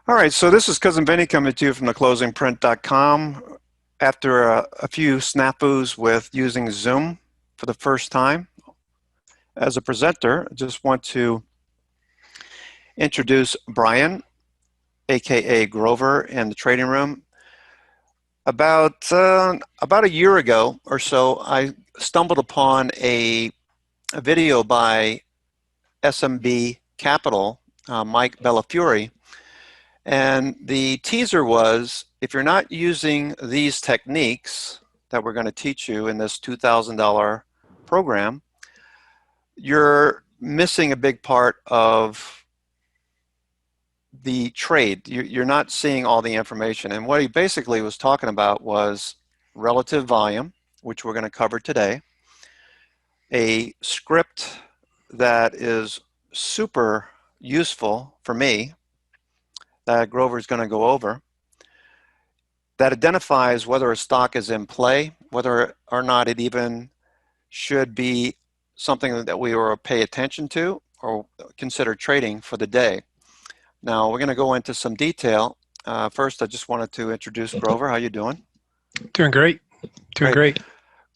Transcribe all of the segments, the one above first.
All right, so this is Cousin Vinny coming to you from theclosingprint.com. After a few snafus with using Zoom for the first time as a presenter, I just want to introduce Brian, aka Grover, in the trading room. About a year ago or so, I stumbled upon a video by SMB Capital, Mike Bellafiore. And the teaser was, if you're not using these techniques that we're going to teach you in this $2,000 program, you're missing a big part of the trade. You're not seeing all the information. And what he basically was talking about was relative volume, which we're going to cover today, a script that is super useful for me that Grover is going to go over, that identifies whether a stock is in play, whether or not it even should be something that we will pay attention to or consider trading for the day. Now, we're going to go into some detail. First, I just wanted to introduce Grover. How you doing? Doing great. Doing great.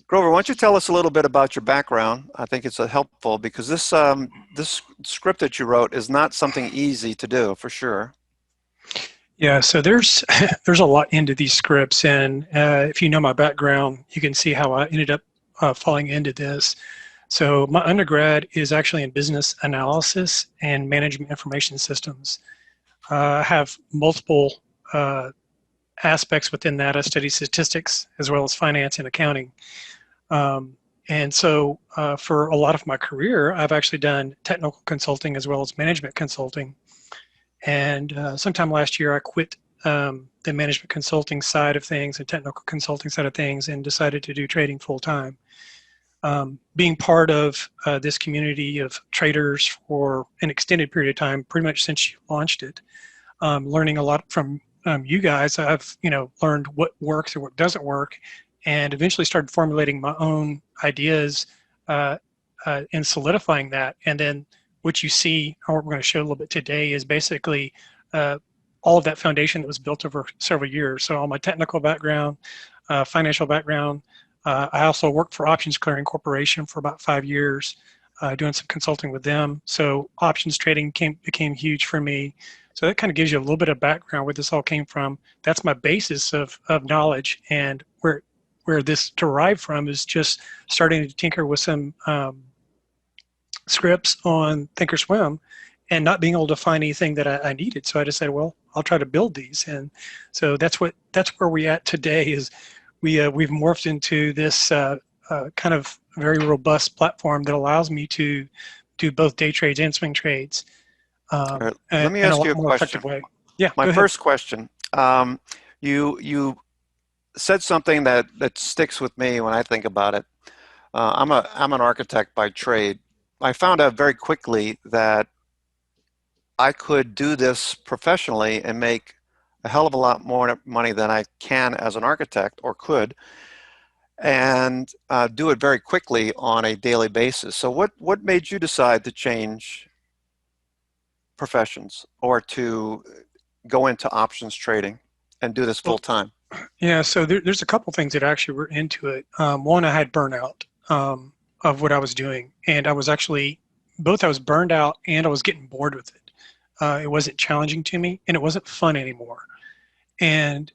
Grover, why don't you tell us a little bit about your background? I think it's helpful because this script that you wrote is not something easy to do, for sure. Yeah, so there's a lot into these scripts, and if you know my background, you can see how I ended up falling into this. So my undergrad is actually in business analysis and management information systems. I have multiple aspects within that. I study statistics as well as finance and accounting. And so for a lot of my career, I've actually done technical consulting as well as management consulting. And sometime last year, I quit the management consulting side of things and technical consulting side of things and decided to do trading full time. Being part of this community of traders for an extended period of time, pretty much since you launched it, learning a lot from you guys, I've learned what works and what doesn't work, and eventually started formulating my own ideas and solidifying that. And then what you see, or what we're going to show a little bit today, is basically all of that foundation that was built over several years. So all my technical background, financial background. I also worked for Options Clearing Corporation for about 5 years, doing some consulting with them. So options trading became huge for me. So that kind of gives you a little bit of background where this all came from. That's my basis of knowledge, and where this derived from is just starting to tinker with some scripts on Thinkorswim and not being able to find anything that I needed. So I decided, well, I'll try to build these. And so that's where we're at today. Is we've morphed into this kind of very robust platform that allows me to do both day trades and swing trades. Right. Let me ask you a question. Yeah, my first question. You said something that sticks with me when I think about it. I'm an architect by trade. I found out very quickly that I could do this professionally and make a hell of a lot more money than I can as an architect, or could, and do it very quickly on a daily basis. So what made you decide to change professions or to go into options trading and do this full time? Yeah, so there's a couple things that actually were into it. One, I had burnout of what I was doing, and I was actually I was burned out and I was getting bored with it. It wasn't challenging to me, and it wasn't fun anymore. And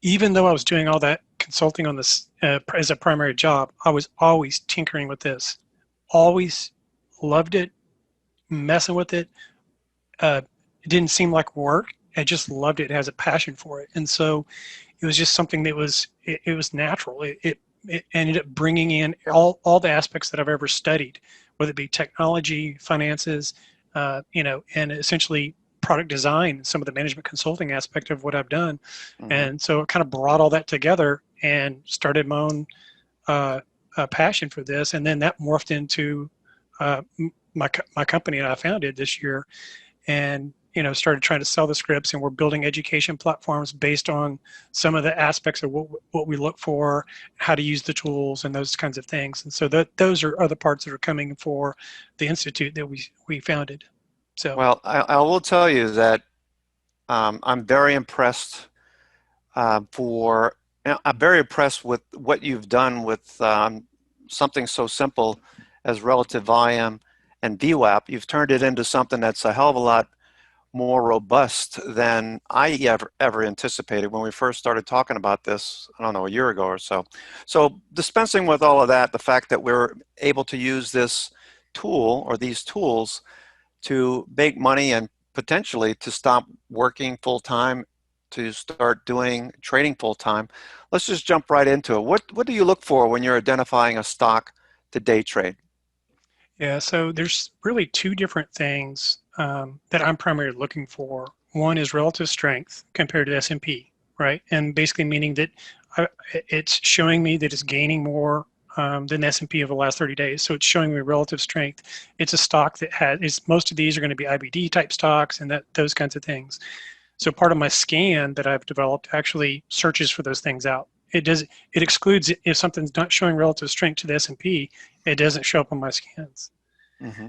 even though I was doing all that consulting on this as a primary job, I was always tinkering with this. Always loved it, messing with it. It didn't seem like work. I just loved it. It has a passion for it, and so it was just something that was natural. It ended up bringing in all the aspects that I've ever studied, whether it be technology, finances, and essentially product design, some of the management consulting aspect of what I've done. Mm-hmm. And so it kind of brought all that together and started my own passion for this. And then that morphed into my company that I founded this year, and started trying to sell the scripts, and we're building education platforms based on some of the aspects of what we look for, how to use the tools, and those kinds of things. And so those are other parts that are coming for the institute that we founded. So, well, I will tell you that I'm very impressed I'm very impressed with what you've done with something so simple as relative volume and VWAP. You've turned it into something that's a hell of a lot more robust than I ever anticipated when we first started talking about this, I don't know, a year ago or so. So dispensing with all of that, the fact that we're able to use this tool or these tools to make money and potentially to stop working full time to start doing trading full time. Let's just jump right into it. What do you look for when you're identifying a stock to day trade? Yeah, so there's really two different things that I'm primarily looking for. One is relative strength compared to S&P, right? And basically meaning that it's showing me that it's gaining more than the S&P over the last 30 days. So it's showing me relative strength. It's a stock that most of these are going to be IBD type stocks and those kinds of things. So part of my scan that I've developed actually searches for those things out. It excludes if something's not showing relative strength to the S&P, it doesn't show up on my scans. Mm-hmm.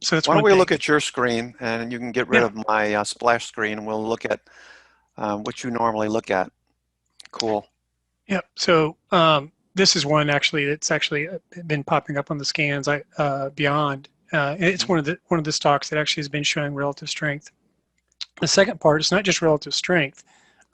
So that's Why don't one we thing. look at your screen and you can get rid Yeah, of my splash screen and we'll look at what you normally look at. Cool. yeah. So this is one actually that's actually been popping up on the scans. Beyond. It's Mm-hmm. one of the stocks that actually has been showing relative strength. The second part is not just relative strength,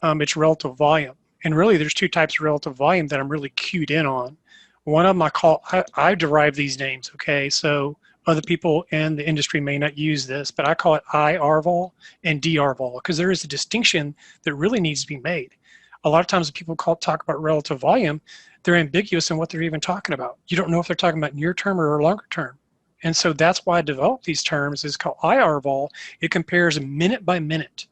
it's relative volume. And really, there's two types of relative volume that I'm really cued in on. One of them I derive these names, okay? So other people in the industry may not use this, but I call it IR-vol and DR-vol because there is a distinction that really needs to be made. A lot of times when people talk about relative volume, they're ambiguous in what they're even talking about. You don't know if they're talking about near term or longer term. And so that's why I developed these terms. It's called IR-vol. It compares minute by minute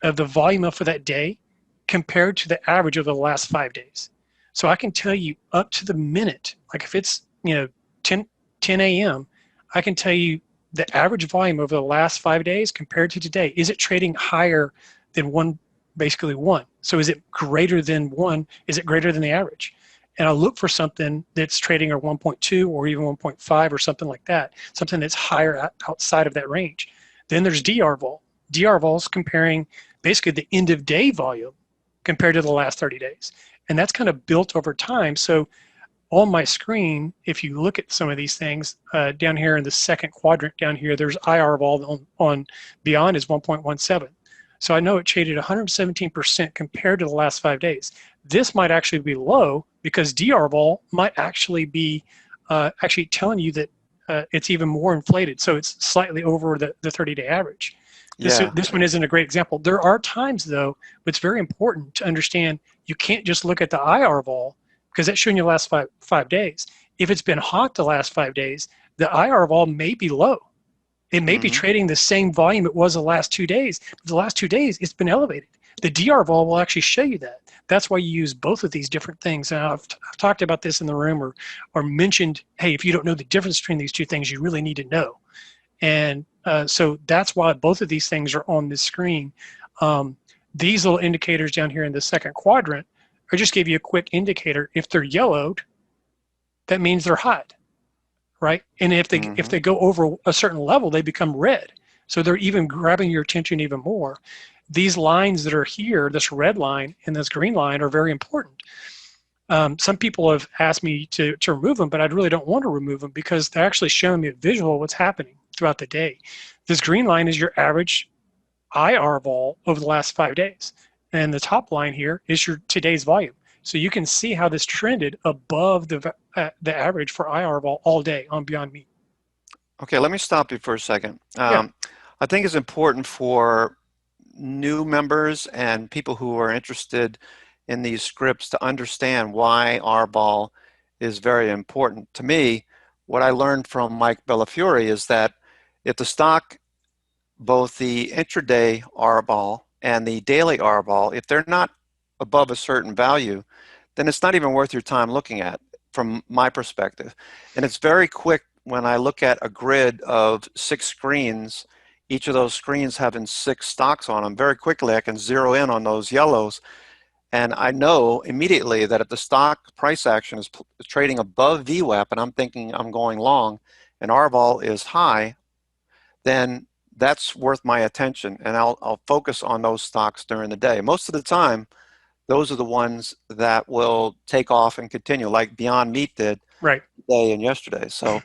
of the volume for that day compared to the average of the last 5 days. So I can tell you up to the minute, like if it's 10 a.m., I can tell you the average volume over the last 5 days compared to today. Is it trading higher than one, basically one? So is it greater than one? Is it greater than the average? And I'll look for something that's trading at 1.2 or even 1.5 or something like that, something that's higher outside of that range. Then there's DR-vol. DR-vol is comparing basically the end of day volume compared to the last 30 days. And that's kind of built over time. So on my screen, if you look at some of these things down here in the second quadrant down here, there's IR-vol on beyond is 1.17. So I know it traded 117% compared to the last 5 days. This might actually be low because DR-vol might actually be actually telling you that it's even more inflated. So it's slightly over the 30-day average. Yeah. This one isn't a great example. There are times, though, it's very important to understand you can't just look at the IR-vol because that's showing you the last five days. If it's been hot the last 5 days, the IR-vol may be low. It may be Mm-hmm. trading the same volume it was the last 2 days. But the last 2 days, it's been elevated. The DR-vol will actually show you that. That's why you use both of these different things. And I've talked about this in the room or mentioned, hey, if you don't know the difference between these two things, you really need to know. And so that's why both of these things are on this screen. These little indicators down here in the second quadrant, I just gave you a quick indicator. If they're yellowed, that means they're hot, right? And if Mm-hmm. they go over a certain level, they become red. So they're even grabbing your attention even more. These lines that are here, this red line and this green line, are very important. Some people have asked me to remove them, but I really don't want to remove them because they're actually showing me a visual of what's happening throughout the day. This green line is your average IR-vol over the last 5 days. And the top line here is your today's volume. So you can see how this trended above the average for IR-vol all day on Beyond Meat. Okay, let me stop you for a second. Yeah, I think it's important for new members and people who are interested in these scripts to understand why R-ball is very important. To me, what I learned from Mike Bellafiore is that if the stock, both the intraday R-ball and the daily R-ball, if they're not above a certain value, then it's not even worth your time looking at from my perspective. And it's very quick when I look at a grid of 6 screens, each of those screens having 6 stocks on them, very quickly I can zero in on those yellows. And I know immediately that if the stock price action is trading above VWAP and I'm thinking I'm going long and R-vol is high, then that's worth my attention, and I'll focus on those stocks during the day. Most of the time, those are the ones that will take off and continue, like Beyond Meat did Right. today and yesterday. So,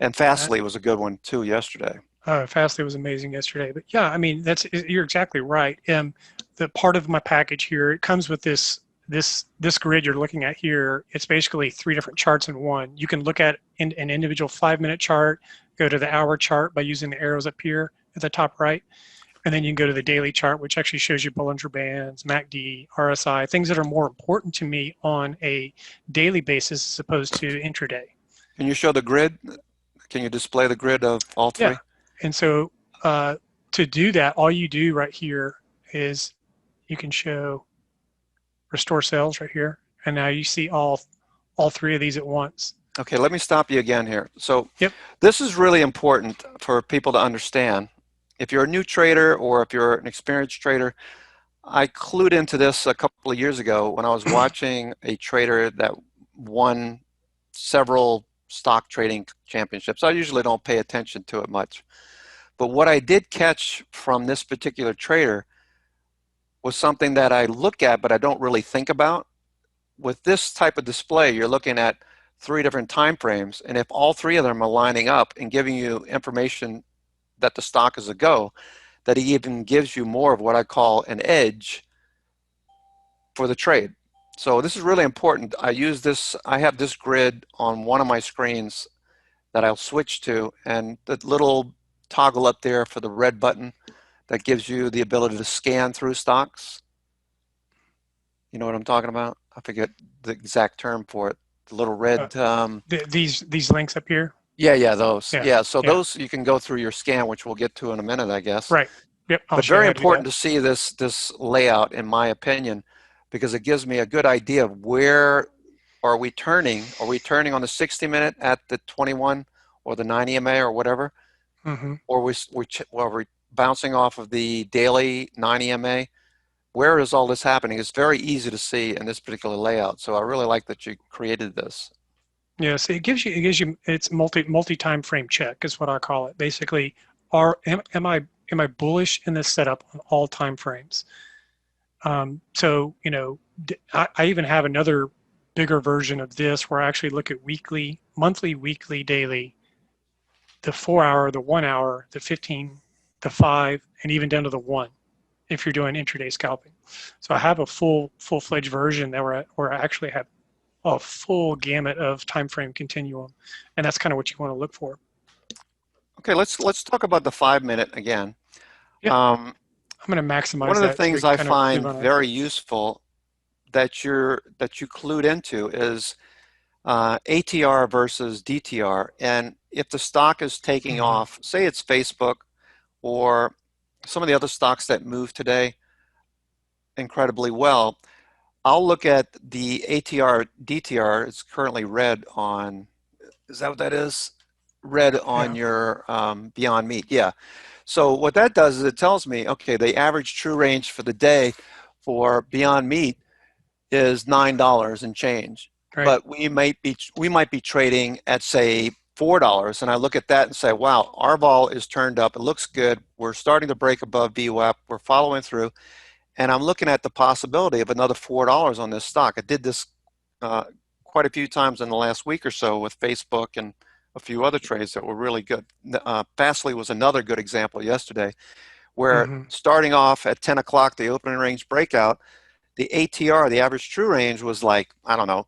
and Uh, Fastly was a good one too yesterday. Fastly was amazing yesterday. But yeah, I mean, you're exactly right. The part of my package here, it comes with this grid you're looking at here. It's basically three different charts in one. You can look at an individual 5-minute chart, go to the hour chart by using the arrows up here at the top right, and then you can go to the daily chart, which actually shows you Bollinger Bands, MACD, RSI, things that are more important to me on a daily basis as opposed to intraday. Can you show the grid? Can you display the grid of all Yeah, three? and so to do that, all you do right here is you can show restore sales right here, and now you see all three of these at once. Okay, let me stop you again here. So Yep. this is really important for people to understand. If you're a new trader or if you're an experienced trader, I clued into this a couple of years ago when I was watching a trader that won several stock trading championships. I usually don't pay attention to it much. But what I did catch from this particular trader was something that I look at but I don't really think about. With this type of display, you're looking at 3 different time frames, and if all 3 of them are lining up and giving you information that the stock is a go, that he even gives you more of what I call an edge for the trade. So this is really important. I have this grid on one of my screens that I'll switch to, and the little toggle up there for the red button that gives you the ability to scan through stocks. You know what I'm talking about? I forget the exact term for it. The little Uh, red. these links up here. Yeah, those. Yeah, Yeah, so yeah, those you can go through your scan, which we'll get to in a minute, I guess. right. Yep, I'll But show you very how to do that. important to see this layout, in my opinion, because it gives me a good idea of where are we turning. Are we turning on the 60-minute at the 21 or the 9 EMA or whatever? Mm-hmm. Or are we bouncing off of the daily 9 EMA? Where is all this happening? It's very easy to see in this particular layout. So I really like that you created this. Yeah, so it's multi time frame check is what I call it. Basically, am I bullish in this setup on all time frames? So I even have another bigger version of this where I actually look at weekly, monthly, weekly, daily, the 4 hour, the 1 hour, the 15, the 5, and even down to the 1 if you're doing intraday scalping. So I have a full-fledged version that where I actually have a full gamut of time frame continuum, and that's kind of what you want to look for. Okay, let's talk about the 5-minute again. Yeah, Um, I'm going to one maximize of the that so we things can I kind of move find on. very useful that you clued into is ATR versus DTR. And if the stock is taking Mm-hmm. off, say it's Facebook or some of the other stocks that move today incredibly well, I'll look at the ATR, DTR. It's currently red on, is that what that is? Red on Yeah, your Beyond Meat, yeah. So what that does is it tells me, okay, the average true range for the day for Beyond Meat is $9 and change, right. but we might be trading at say $4, and I look at that and say, wow, our vol is turned up. It looks good. We're starting to break above VWAP. We're following through, and I'm looking at the possibility of another $4 on this stock. I did this uh, quite a few times in the last week or so with Facebook and a few other trades that were really good. Fastly was another good example yesterday, where Mm-hmm. starting off at 10 o'clock, the opening range breakout, the ATR, the average true range, was like, I don't know,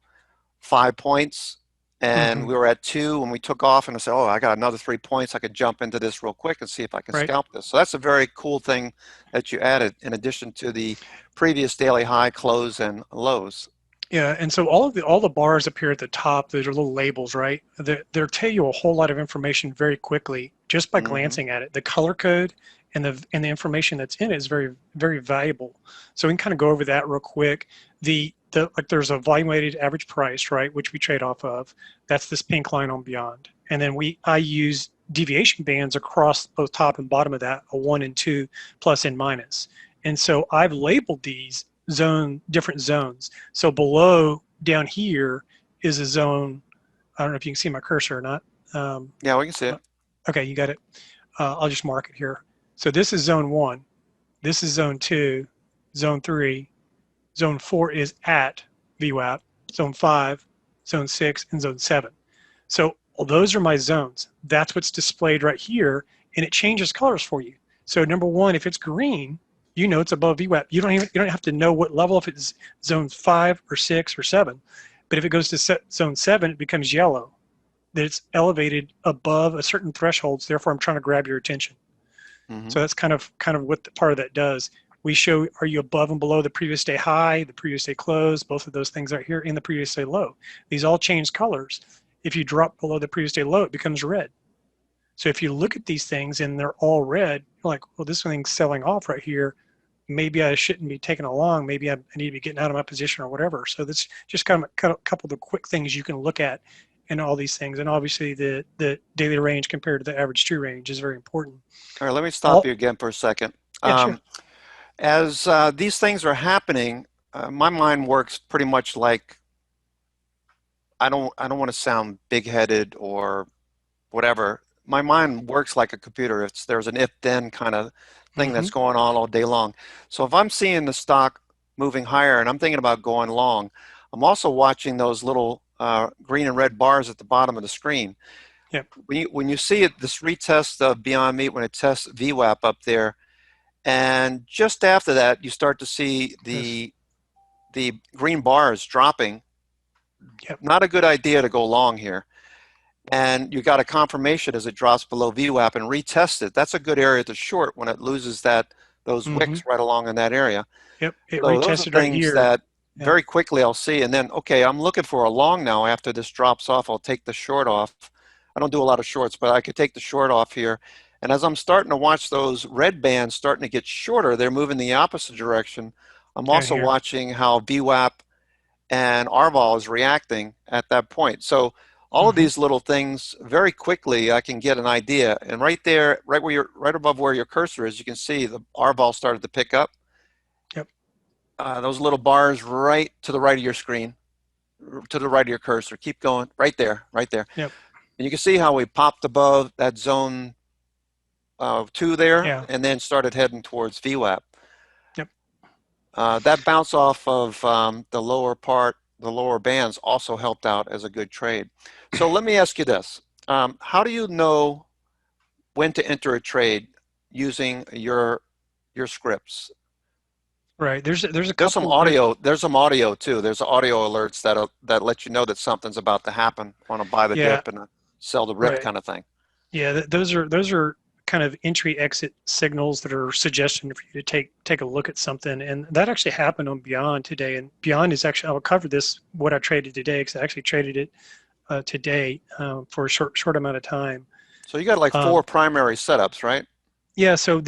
5 points. And Mm-hmm. we were at 2 when we took off, and I said, oh, I got another 3 points. I could jump into this real quick and see if I can Right. scalp this. So that's a very cool thing that you added in addition to the previous daily high, close, and lows. Yeah, and so all the bars up here at the top, those are little labels, right? They'll tell you a whole lot of information very quickly just by Hmm. glancing at it. The color code and the information that's in it is very very valuable. So we can kind of go over that real quick. The like there's a volume weighted average price, right, which we trade off of. That's this pink line on Beyond, and then I use deviation bands across both top and bottom of that, a 1 and 2 plus and minus. And so I've labeled these different zones. So below down here is a zone. I don't know if you can see my cursor or not. Yeah, we can see it. Okay, you got it. I'll just mark it here. So this is zone 1. This is zone 2, zone 3. Zone 4 is at VWAP, zone 5, zone 6, and zone 7. So those are my zones. That's what's displayed right here, and it changes colors for you. So number 1, if it's green, you know it's above VWAP. You don't have to know what level, if it's zone 5 or 6 or 7. But if it goes to zone 7, it becomes yellow. That it's elevated above a certain threshold, so therefore I'm trying to grab your attention. So that's kind of what the part of that does. We show, are you above and below the previous day high, the previous day close, both of those things are here, in the previous day low. These all change colors. If you drop below the previous day low, it becomes red. So if you look at these things and they're all red, you're like, well, this thing's selling off right here. Maybe I shouldn't be taking along. Maybe I need to be getting out of my position or whatever. So that's just kind of a couple of the quick things you can look at in all these things. And obviously the daily range compared to the average true range is very important. All right, let me stop you again for a second. Yeah, sure. As these things are happening, my mind works pretty much like, I don't want to sound big-headed or whatever. My mind works like a computer. There's an if-then kind of thing that's going on all day long. So if I'm seeing the stock moving higher and I'm thinking about going long, I'm also watching those little green and red bars at the bottom of the screen. Yep. When you see it, this retest of Beyond Meat, when it tests VWAP up there, and just after that, you start to see the green bars dropping. Yep. Not a good idea to go long here. And you got a confirmation as it drops below VWAP and retest it. That's a good area to short when it loses those wicks right along in that area. Yep, it So those are retested right things here. that very quickly I'll see. And then, okay, I'm looking for a long now. After this drops off, I'll take the short off. I don't do a lot of shorts, but I could take the short off here. And as I'm starting to watch those red bands starting to get shorter, they're moving the opposite direction. I'm also watching how VWAP and RVOL is reacting at that point. So all of these little things, very quickly I can get an idea. And right there, right above where your cursor is, you can see the RVOL started to pick up. Yep. Those little bars right to the right of your screen, to the right of your cursor. Keep going, right there, right there. Yep. And you can see how we popped above that zone 2 there, and then started heading towards VWAP. Yep. That bounce off of the lower bands also helped out as a good trade. So let me ask you this. How do you know when to enter a trade using your scripts? Right. There's a couple. There's some audio. There's some audio too. There's audio alerts that let you know that something's about to happen on a buy the dip and a sell the rip kind of thing. Yeah, those are kind of entry exit signals that are suggestion for you to take a look at something. And that actually happened on Beyond today. And Beyond is actually, I'll cover this, what I traded today, because I actually traded it today for a short amount of time. So you got like 4 primary setups, right? Yeah, so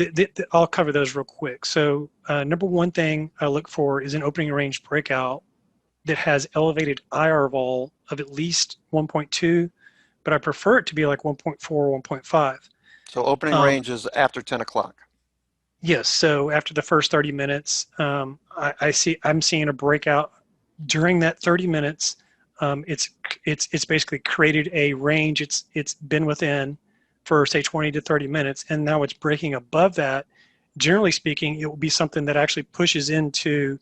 I'll cover those real quick. So number 1 thing I look for is an opening range breakout that has elevated IR vol of at least 1.2, but I prefer it to be like 1.4 or 1.5. So opening range is after 10 o'clock. Yes. So after the first 30 minutes, I'm seeing a breakout during that 30 minutes. It's basically created a range. It's been within for say 20 to 30 minutes, and now it's breaking above that. Generally speaking, it will be something that actually pushes into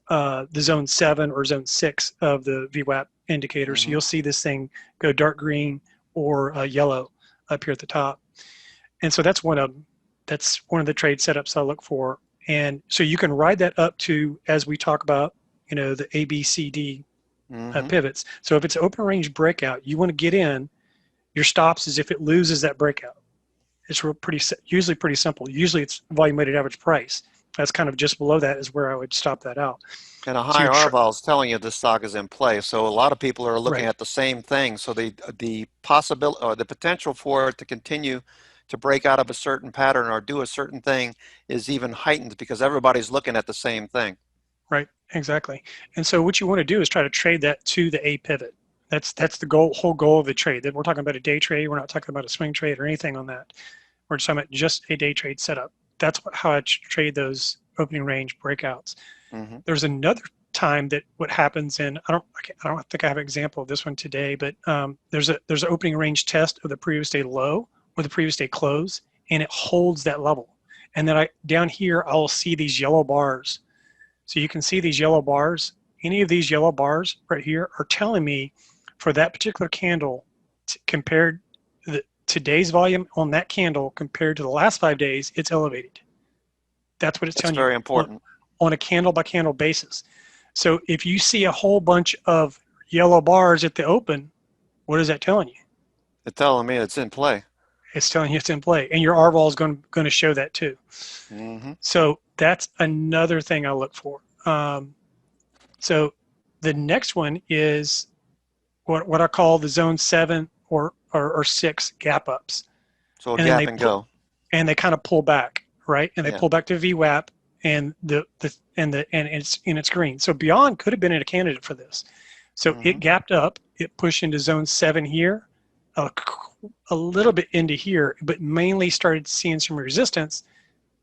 the zone 7 or zone 6 of the VWAP indicator. So you'll see this thing go dark green or yellow up here at the top. And so that's one of the trade setups I look for. And so you can ride that up to, as we talk about, the A, B, C, D pivots. So if it's an open range breakout, you want to get in. Your stops is if it loses that breakout. It's usually pretty simple. Usually it's volume weighted average price. That's kind of just below that is where I would stop that out. And a high RVOL is telling you the stock is in play. So a lot of people are looking at the same thing. So the possibility or the potential for it to continue to break out of a certain pattern or do a certain thing is even heightened because everybody's looking at the same thing. Right, exactly. And so what you want to do is try to trade that to the A pivot. That's the whole goal of the trade. That we're talking about a day trade. We're not talking about a swing trade or anything on that. We're just talking about just a day trade setup. That's how I trade those opening range breakouts. There's another time that what happens, and I don't think I have an example of this one today, but there's an opening range test of the previous day low or the previous day close, and it holds that level. And then down here, I'll see these yellow bars. So you can see these yellow bars. Any of these yellow bars right here are telling me for that particular candle, compared today's volume on that candle compared to the last 5 days, it's elevated. That's what it's That's telling you very important. on a candle by candle basis. So if you see a whole bunch of yellow bars at the open, what is that telling you? It's telling me it's in play. It's telling you it's in play, and your RVOL is going to show that too. Mm-hmm. So that's another thing I look for. So the next one is what I call the zone 7 or 6 gap ups, So and then gap and go. and they kind of pull back, right? And they Yeah. pull back to VWAP, and it's green. So Beyond could have been a candidate for this. So Mm-hmm. it gapped up, it pushed into zone 7 here, a little bit into here, but mainly started seeing some resistance,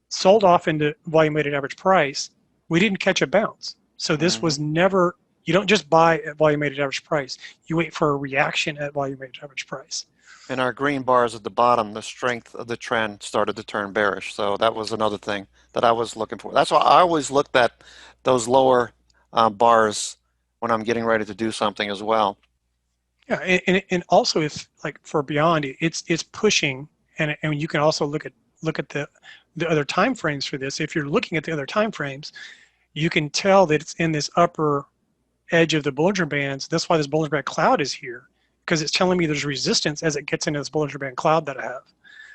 sold off into volume weighted average price. We didn't catch a bounce. So this was never, you don't just buy at volume weighted average price. You wait for a reaction at volume weighted average price. And our green bars at the bottom, the strength of the trend started to turn bearish. So that was another thing that I was looking for. That's why I always looked at those lower bars when I'm getting ready to do something as well. Yeah, and also if like for Beyond, it's pushing, and you can also look at the other time frames for this. If you're looking at the other time frames, you can tell that it's in this upper edge of the Bollinger Bands. That's why this Bollinger Band cloud is here, because it's telling me there's resistance as it gets into this Bollinger Band cloud that I have.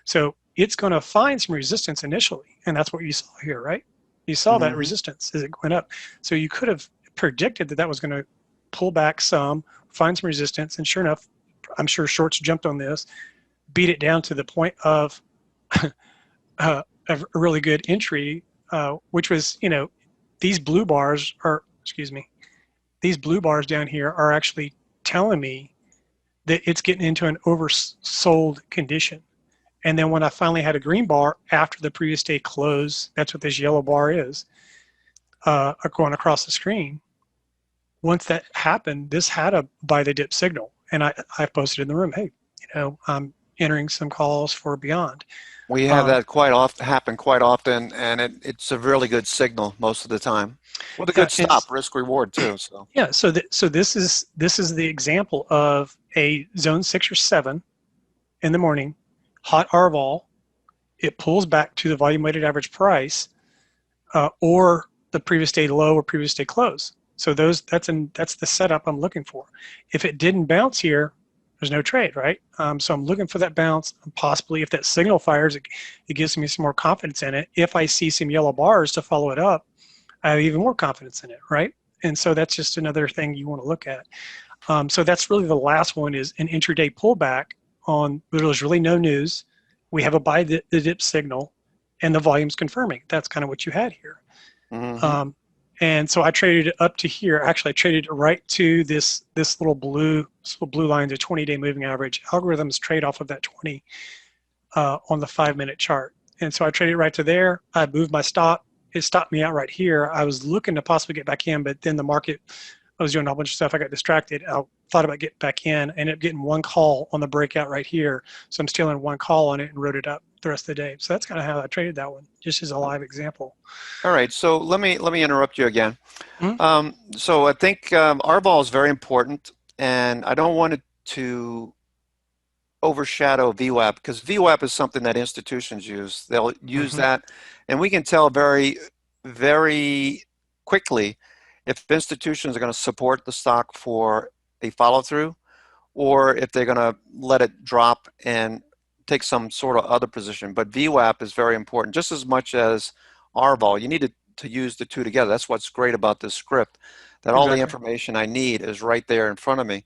So it's going to find some resistance initially, and that's what you saw here, right? You saw that resistance as it went up. So you could have predicted that was going to pull back some, find some resistance, and sure enough, I'm sure shorts jumped on this, beat it down to the point of a really good entry, which was, these blue bars are, excuse me, these blue bars down here are actually telling me that it's getting into an oversold condition. And then when I finally had a green bar after the previous day close, that's what this yellow bar is, going across the screen. Once that happened, this had a buy the dip signal. And I posted in the room, hey, I'm entering some calls for Beyond. We have that happen quite often, and it's a really good signal most of the time. With a good stop, risk reward too. So yeah, so this is the example of a zone 6 or 7 in the morning, hot RVOL. It pulls back to the volume weighted average price, or the previous day low or previous day close. So that's the setup I'm looking for. If it didn't bounce here, there's no trade, right? So I'm looking for that bounce. Possibly if that signal fires, it gives me some more confidence in it. If I see some yellow bars to follow it up, I have even more confidence in it, right? And so that's just another thing you want to look at. So that's really the last one, is an intraday pullback on where there's really no news. We have a buy the dip signal, and the volume's confirming. That's kind of what you had here. And so I traded it up to here. Actually, I traded it right to this little blue line, the 20-day moving average. Algorithms trade off of that 20 on the 5-minute chart. And so I traded it right to there. I moved my stop. It stopped me out right here. I was looking to possibly get back in, but then the market, I was doing a whole bunch of stuff. I got distracted. I thought about getting back in. I ended up getting one call on the breakout right here. So I'm stealing one call on it and wrote it up the rest of the day. So that's kind of how I traded that one, just as a live example. all right, so let me interrupt you again. So I think RVOL is very important, and I don't want it to overshadow VWAP, because VWAP is something that institutions use. They'll use that, and we can tell very, very quickly if institutions are going to support the stock for a follow-through, or if they're going to let it drop and take some sort of other position. But VWAP is very important, just as much as RVOL. You need to use the two together. That's what's great about this script, that all the information I need is right there in front of me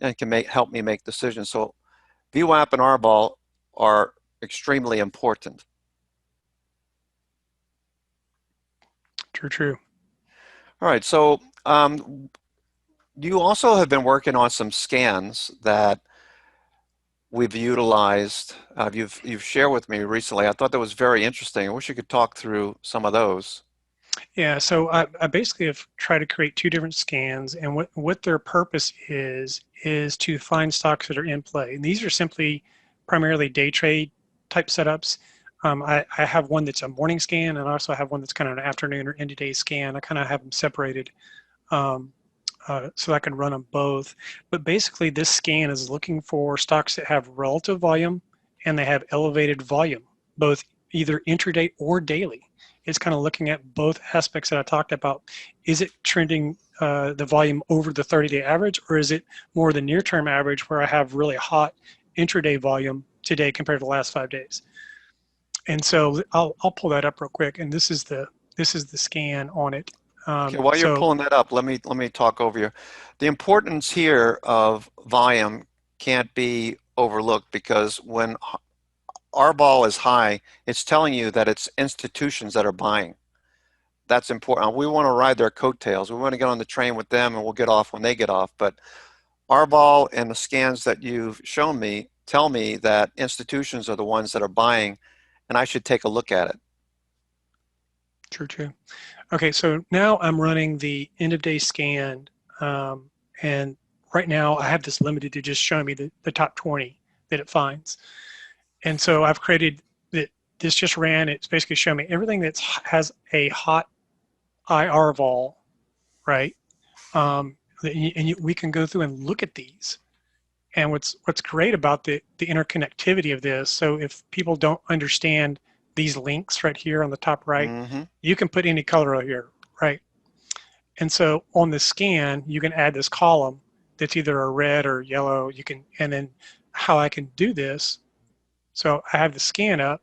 and can help me make decisions. So VWAP and RVOL are extremely important. True. All right, so you also have been working on some scans that we've utilized. You've shared with me recently. I thought that was very interesting. I wish you could talk through some of those. Yeah, so I basically have tried to create 2 different scans, and what their purpose is to find stocks that are in play. And these are simply primarily day trade type setups. I have one that's a morning scan, and I also have one that's kind of an afternoon or end of day scan. I kind of have them separated um, so I can run them both. But basically, this scan is looking for stocks that have relative volume and they have elevated volume, both either intraday or daily. It's kind of looking at both aspects that I talked about. Is it trending the volume over the 30-day average, or is it more the near-term average where I have really hot intraday volume today compared to the last 5 days? And so I'll pull that up real quick, and this is the scan on it. Okay, while you're So pulling that up, let me talk over you. The importance here of volume can't be overlooked because when our ball is high, it's telling you that it's institutions that are buying. That's important. We want to ride their coattails. We want to get on the train with them and we'll get off when they get off. But our ball and the scans that you've shown me tell me that institutions are the ones that are buying and I should take a look at it. true. Okay, so now I'm running the end of day scan, and right now I have this limited to just showing me the top 20 that it finds. And so I've created that. This just ran. It's basically showing me everything that has a hot IR vol, right? We can go through and look at these. And what's great about the interconnectivity of this, so if people don't understand these links right here on the top right, Mm-hmm. you can put any color out here, right? And so on the scan, you can add this column that's either a red or yellow. You can, and then how I can do this. So I have the scan up.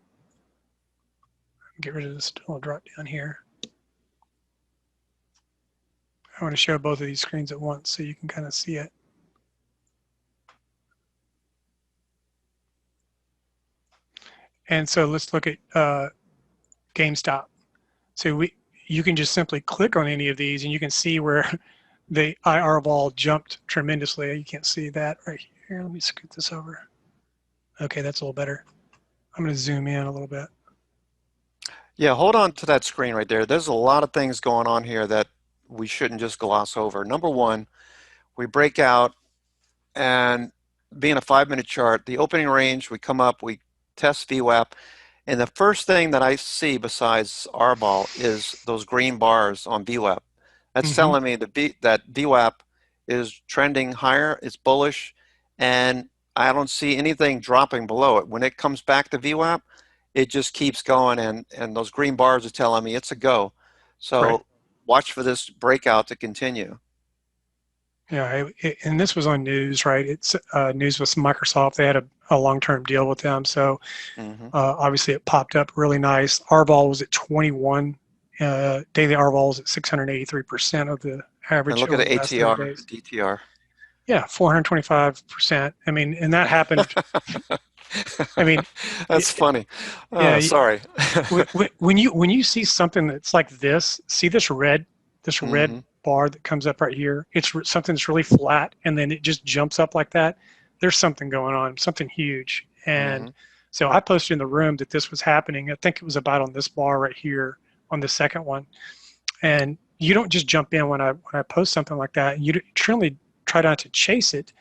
Get rid of this little drop down here. I want to show both of these screens at once so you can kind of see it. And so let's look at Gamestop. So you can just simply click on any of these and you can see where the IR vol jumped tremendously. You can't see that right here. Let me scoot this over. Okay, that's a little better. I'm going to zoom in a little bit. Yeah, hold on to that screen right there. There's a lot of things going on here that we shouldn't just gloss over. Number one, we break out and being a 5-minute chart, the opening range, we come up, we test VWAP, and the first thing that I see besides R ball is those green bars on VWAP. That's telling me that VWAP is trending higher, it's bullish, and I don't see anything dropping below it. When it comes back to VWAP, it just keeps going, and those green bars are telling me it's a go. So Right. watch for this breakout to continue. Yeah, and this was on news, right? It's news with Microsoft. They had a long-term deal with them, so Hmm. obviously it popped up really nice. RVOL was at 21. Daily RVOL was at 683% of the And average look at over the the last 30 ATR, days. DTR. Yeah, 425%. I mean, and that happened. I mean, That's funny. yeah. Sorry. When you see something that's like this, see this red Hmm. bar that comes up right here. It's something that's really flat, and then it just jumps up like that. There's something going on, something huge. Hmm. And so I posted in the room that this was happening. I think it was about on this bar right here on the second one. And you don't just jump in when I post something like that. You truly try not to chase it.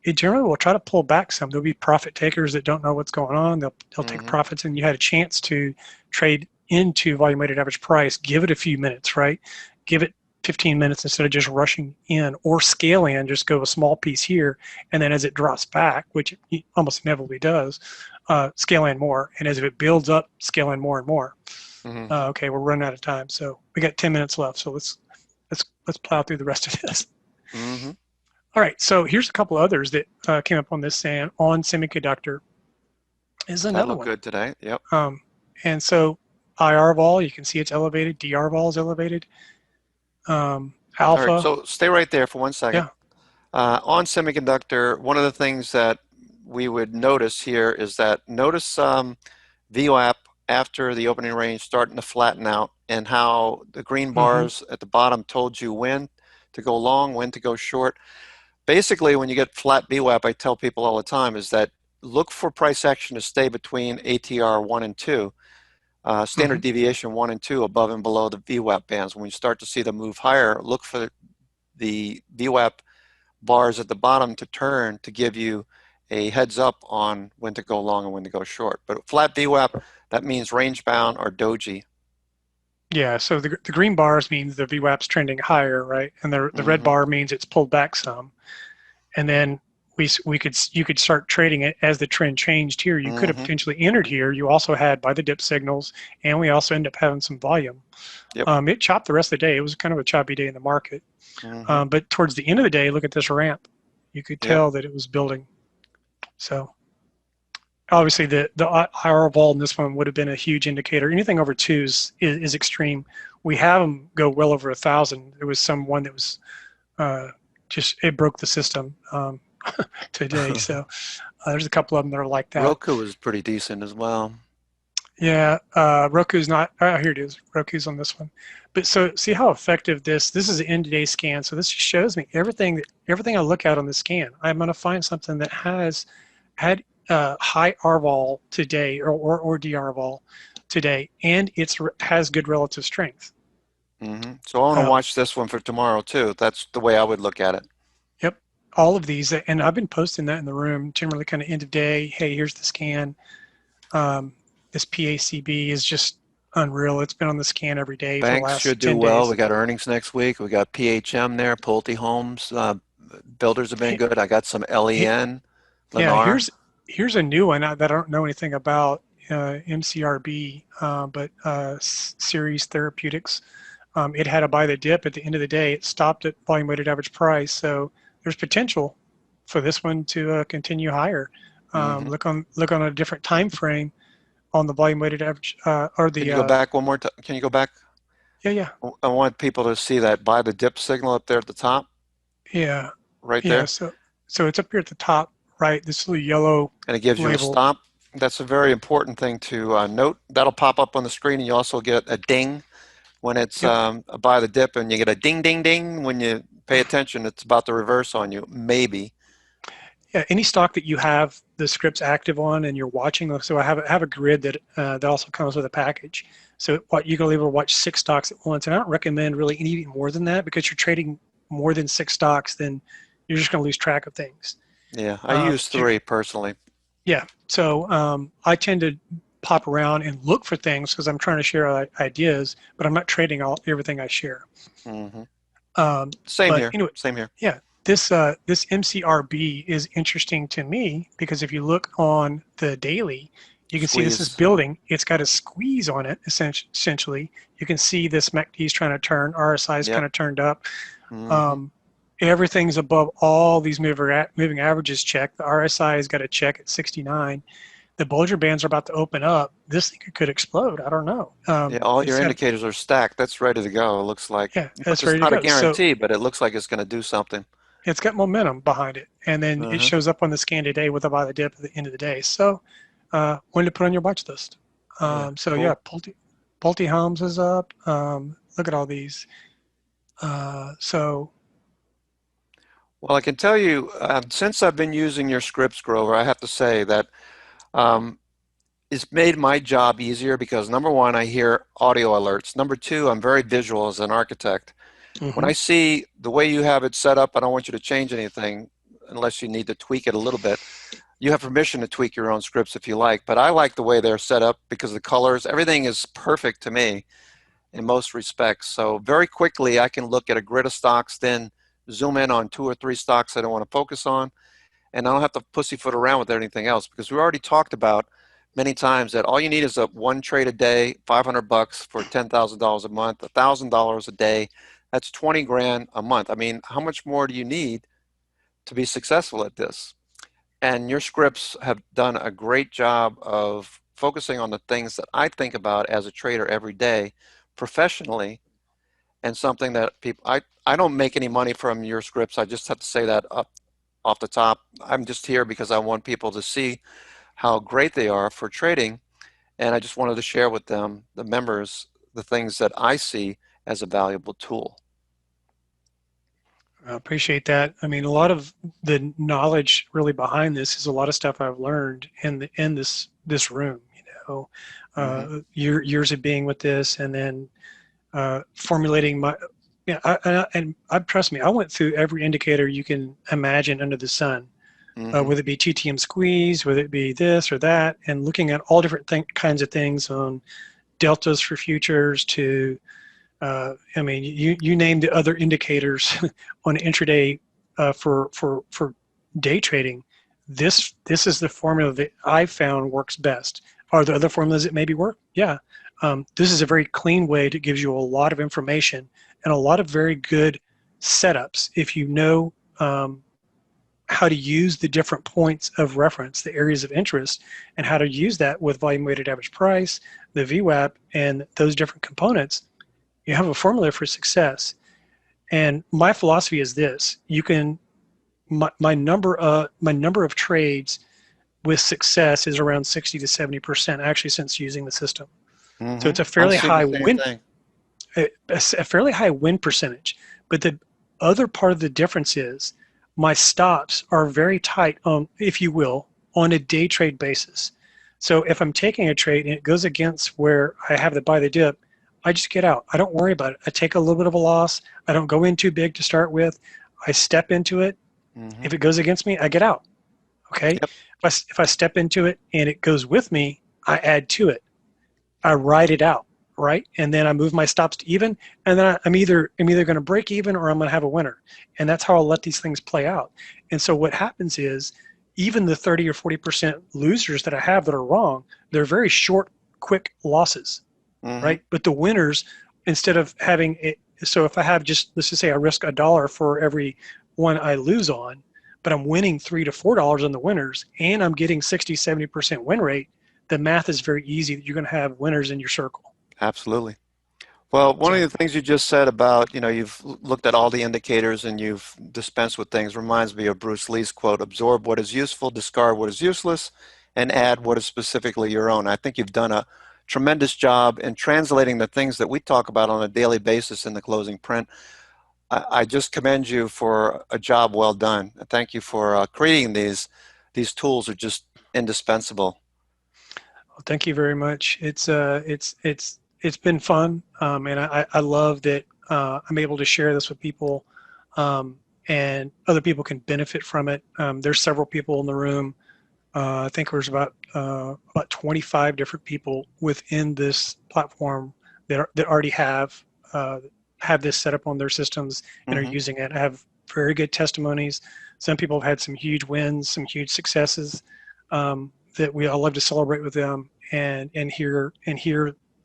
It generally will try to pull back some. There'll be profit takers that don't know what's going on. They'll take Hmm. profits, and you had a chance to trade into volume weighted average price. Give it a few minutes, right? Give it 15 minutes instead of just rushing in, or scale in. Just go a small piece here, and then as it drops back, which it almost inevitably does, scale in more. And as it builds up, scale in more and more. Hmm. Okay, we're running out of time, so we got 10 minutes left. So let's plow through the rest of this. Hmm. All right, so here's a couple others that came up on this SAN. On semiconductor is That another looked one. good today. Yep. And so IR vol, you can see it's elevated. DR vol is elevated. All right. Alpha, So stay right there for 1 second. yeah. On semiconductor, one of the things that we would notice here is that notice VWAP after the opening range starting to flatten out and how the green Mm-hmm, bars at the bottom told you when to go long, when to go short. Basically, when you get flat VWAP, I tell people all the time is that look for price action to stay between ATR 1 and 2, mm-hmm. standard deviation 1 and 2 above and below the VWAP bands. When you start to see them move higher, look for the VWAP bars at the bottom to turn to give you a heads up on when to go long and when to go short. But flat VWAP, That means range bound or doji. Yeah, so the green bars means the VWAP's trending higher, right? And the red Mm-hmm. bar means it's pulled back some. And then you could start trading it as the trend changed here. You could have Mm-hmm. potentially entered here. You also had buy the dip signals, and we also end up having some volume. Yep. It chopped the rest of the day. It was kind of a choppy day in the market. Mm-hmm. But towards the end of the day, look at this ramp. You could Yep. tell that it was building. So obviously the IR vol in this one would have been a huge indicator. Anything over two is extreme. We have them go well over 1,000. There was some one that was just, it broke the system today. So there's a couple of them that are like that. Roku was pretty decent as well. Yeah, Roku's not, here it is. Roku's on this one. But so see how effective this is an end of day scan. So this just shows me everything I look at on the scan. I'm going to find something that had high RVOL today or DRVOL today, and it has good relative strength. Mm-hmm. So I want to Um, watch this one for tomorrow too. That's the way I would look at it. yep, all of these, and I've been posting that in the room, generally kind of end of day. Hey, here's the scan. This PACB is just unreal. It's been on the scan every day for the Banks last should do 10 well. We days. got earnings next week. We got PHM there, Pulte Homes. Builders have been good. I got some LEN, Yeah, Lennar. here's a new one that I don't know anything about, MCRB, but Series Therapeutics. It had a buy the dip at the end of the day. It stopped at volume weighted average price, so there's potential for this one to continue higher. Mm-hmm. Look on a different time frame on the volume weighted average or Can the you go back one more time? Can you go back? yeah I want people to see that buy the dip signal up there at the top, yeah right yeah. there. So it's up here at the top, right? This little yellow And it gives you a label. stop. That's a very important thing to note. That'll pop up on the screen, and you also get a ding when it's Yep. by the dip, and you get a ding, ding, ding when you pay attention. It's about to reverse on you, maybe. Yeah, any stock that you have the scripts active on and you're watching. So I have a grid that also comes with a package. So what you can able to watch 6 stocks at once, and I don't recommend really any more than that because you're trading more than 6 stocks, then you're just going to lose track of things. Yeah, I use So 3 personally. yeah, so I tend to pop around and look for things because I'm trying to share ideas, but I'm not trading everything I share. Mm-hmm. Same But here. anyway, Same here. yeah, this MCRB is interesting to me because if you look on the daily, you can see this is Squeeze. building. It's got a squeeze on it, essentially. You can see this MACD is trying to turn, RSI is kind Yep. of turned up. Mm-hmm. Um, Everything's above all these moving averages check. The RSI has got a check at 69. The Bollinger Bands are about to open up. This thing could explode. I don't know. Yeah, all your It's got, indicators are stacked. That's ready to go. It looks like, yeah, but that's it's ready to not a go. So guarantee, but it looks like it's going to do something. it's got momentum behind it, and then it Uh-huh. shows up on the scan today with a buy the dip at the end of the day. So when to put on your watch list. Yeah, So yeah, cool. Pulte Homes is up. Look at all these. So Well, I can tell you, since I've been using your scripts, Grover, I have to say that um, it's made my job easier because number one, I hear audio alerts. Number two, I'm very visual as an architect. When mhm. I see the way you have it set up, I don't want you to change anything unless you need to tweak it a little bit. You have permission to tweak your own scripts if you like, but I like the way they're set up because the colors, everything is perfect to me in most respects. So very quickly, I can look at a grid of stocks, then zoom in on 2 or 3 stocks I don't want to focus on, and I don't have to pussyfoot around with anything else because we already talked about many times that all you need is a 1 trade a day, 500 bucks for $10,000 a month, $1,000 a day. That's 20 grand a month. I mean, how much more do you need to be successful at this? And your scripts have done a great job of focusing on the things that I think about as a trader every day professionally, and something that people, I don't make any money from your scripts. I just have to say that up off the top. I'm just here because I want people to see how great they are for trading, and I just wanted to share with them, the members, the things that I see as a valuable tool. I appreciate that. I mean, a lot of the knowledge really behind this is a lot of stuff I've learned in this room. You know, Mm-hmm. years of being with this, and then formulating my. Yeah, and I trust me. I went through every indicator you can imagine under the sun whether it be TTM squeeze, whether it be this or that, and looking at all different kinds of things on deltas for futures to, I mean, you name the other indicators on intraday for day trading. This is the formula that I found works best. Are there other formulas that maybe work? Yeah. This is a very clean way that gives you a lot of information and a lot of very good setups if you know how to use the different points of reference, the areas of interest, and how to use that with volume weighted average price, the VWAP, and those different components. You have a formula for success. And my philosophy is this: you can my number of trades with success is around 60 to 70% actually since using the system. So it's a I fairly see the high same win thing. a fairly high win percentage. But the other part of the difference is my stops are very tight on, if you will, on a day trade basis. So if I'm taking a trade and it goes against where I have to buy the dip, I just get out. I don't worry about it. I take a little bit of a loss. I don't go in too big to start with. I step into it. Hmm. If it goes against me, I get out. Okay. Yep. If I step into it and it goes with me, I add to it. I ride it out, right? And then I move my stops to even, and then I'm either going to break even or I'm going to have a winner, and that's how I'll let these things play out. And so what happens is, even the 30 or 40% losers that I have that are wrong, they're very short, quick losses, Hmm. right? But the winners, instead of having it, so if I have just, let's just say I risk $1 for every one I lose on, but I'm winning $3 to $4 on the winners, and I'm getting 60, 70% win rate, the math is very easy that you're going to have winners in your circle. Absolutely. Well, one of So the things you just said about, you've looked at all the indicators and you've dispensed with things reminds me of Bruce Lee's quote, absorb what is useful, discard what is useless, and add what is specifically your own. I think you've done a tremendous job in translating the things that we talk about on a daily basis in the closing print. I just commend you for a job well done. Thank you for creating these tools are just indispensable. well, thank you very much. It's been fun, and I love that I'm able to share this with people, and other people can benefit from it. There's several people in the room. I think there's about 25 different people within this platform that already have this set up on their systems and are Hmm. using it. I have very good testimonies. Some people have had some huge wins, some huge successes, that I love to celebrate with them and hear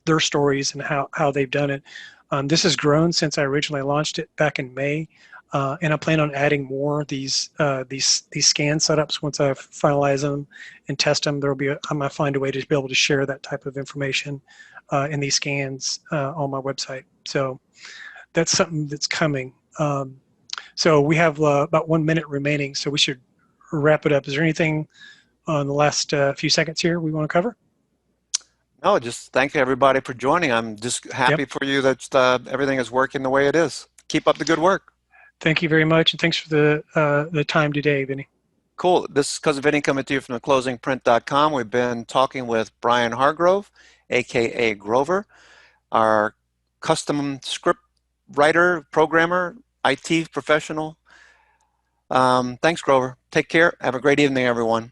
their stories and how they've done it. This has grown since I originally launched it back in May. And I plan on adding more of these scan setups once I finalize them and test them. I might find a way to be able to share that type of information in these scans on my website. So that's something that's coming. So we have about 1 minute remaining, so we should wrap it up. Is there anything on the last few seconds here we want to cover? No, just thank everybody for joining. I'm just Yep. happy for you that everything is working the way it is. Keep up the good work. Thank you very much, and thanks for the time today, Vinny. Cool. This is Cousin Vinny coming to you from theclosingprint.com. We've been talking with Brian Hargrove, aka Grover, our custom script writer, programmer, IT professional. Thanks, Grover. Take care. Have a great evening, everyone.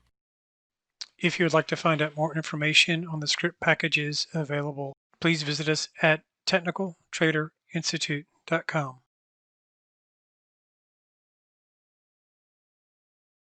If you would like to find out more information on the script packages available, please visit us at technicaltraderinstitute.com.